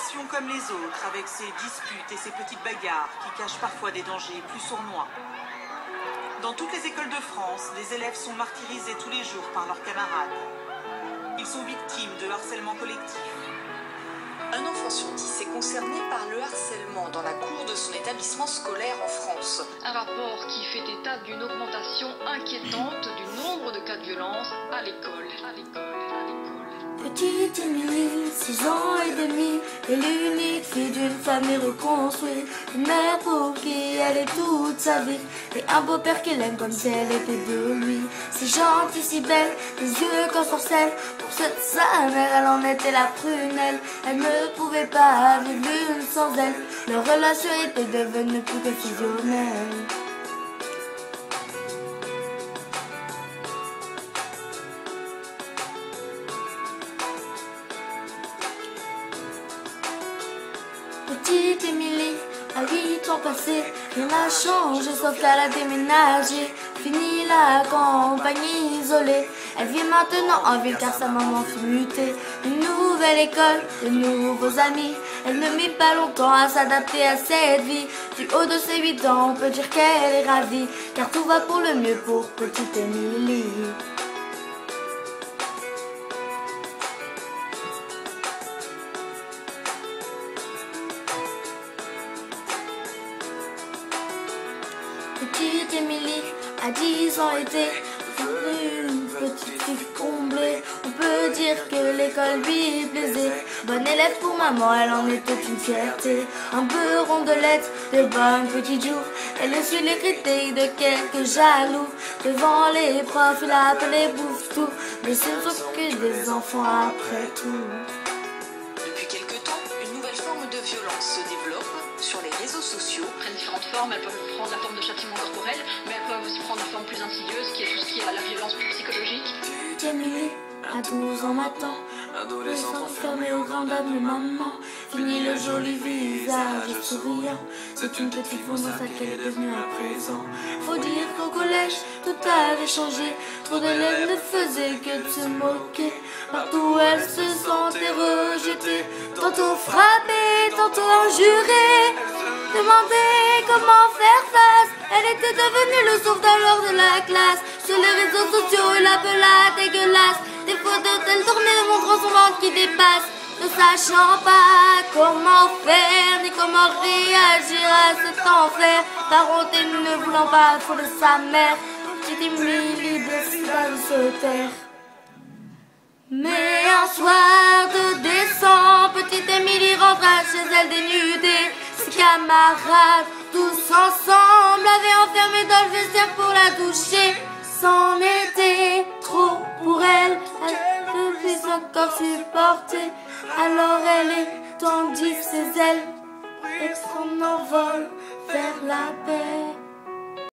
passion comme les autres, avec ses disputes et ses petites bagarres qui cachent parfois des dangers plus sournois. Dans toutes les écoles de France, des élèves sont martyrisés tous les jours par leurs camarades. Ils sont victimes de harcèlement collectif. Un enfant sur 10 est concerné par le harcèlement dans la cour de son établissement scolaire en France. Un rapport qui fait état d'une augmentation inquiétante du nombre de cas de violence à l'école. Petite Émilie, 6 ans et demi, est l'unique fille d'une famille reconstruite. Une mère pour qui elle est toute sa vie, et un beau-père qu'elle aime comme si elle était de lui. Si gentille, si belle, des yeux comme sorcelle. Pour sa mère, elle en était la prunelle. Elle ne pouvait pas vivre l'une sans elle. Leur relation était devenue plus que fusionnelle. Petite Émilie, à 8 ans passés, rien n'a changé sauf qu'elle a déménagé. Fini la campagne isolée, elle vit maintenant en ville car sa maman fut mutée. Une nouvelle école, de nouveaux amis, elle ne mit pas longtemps à s'adapter à cette vie. Du haut de ses 8 ans, on peut dire qu'elle est ravie, car tout va pour le mieux pour petite Émilie. Petite Émilie, à 10 ans était une petite fille comblée. On peut dire que l'école lui plaisait. Bonne élève pour maman, elle en était une fierté. Un peu rondelette, de bonnes petites joues. Elle a su les critiques de quelques jaloux. Devant les profs, il appelait bouffe-tout. Mais ce ne sont que des enfants après tout. Depuis quelque temps, une nouvelle forme de violence se développe sur les réseaux sociaux. Prennent différentes formes, elles peuvent prendre la forme de châtiment corporel, mais elles peuvent aussi prendre une forme plus insidieuse, qui est tout ce qui est la violence plus psychologique. Émilie, à 12 ans m'attend, adolescente enfermée au grand dame de maman. Fini le joli visage souriant, c'est une petite femme dans sa qu'elle est devenue à présent. Faut dire qu'au collège, tout avait changé, trop d'élèves ne faisaient que de se moquer. Partout elle se sentait rejetée, tantôt frappée, tantôt injurée. Demandait comment faire face, elle était devenue le sauve-d'alors de la classe. Sur les réseaux sociaux, il l'appela dégueulasse. Des photos d'elle tournées montrant son ventre qui dépasse. Ne sachant pas comment faire, ni comment réagir à cet enfer. Par honte et ne voulant pas fouler sa mère, petite Émilie décida de se taire. Mais un soir de décembre, petite Émilie rentra chez elle dénudée. Ses camarades, tous ensemble, avaient enfermé dans le vestiaire pour la toucher. C'en était trop pour elle, elle ne puisse encore supporter. Alors elle étendit ses ailes et s'en envole vers la paix.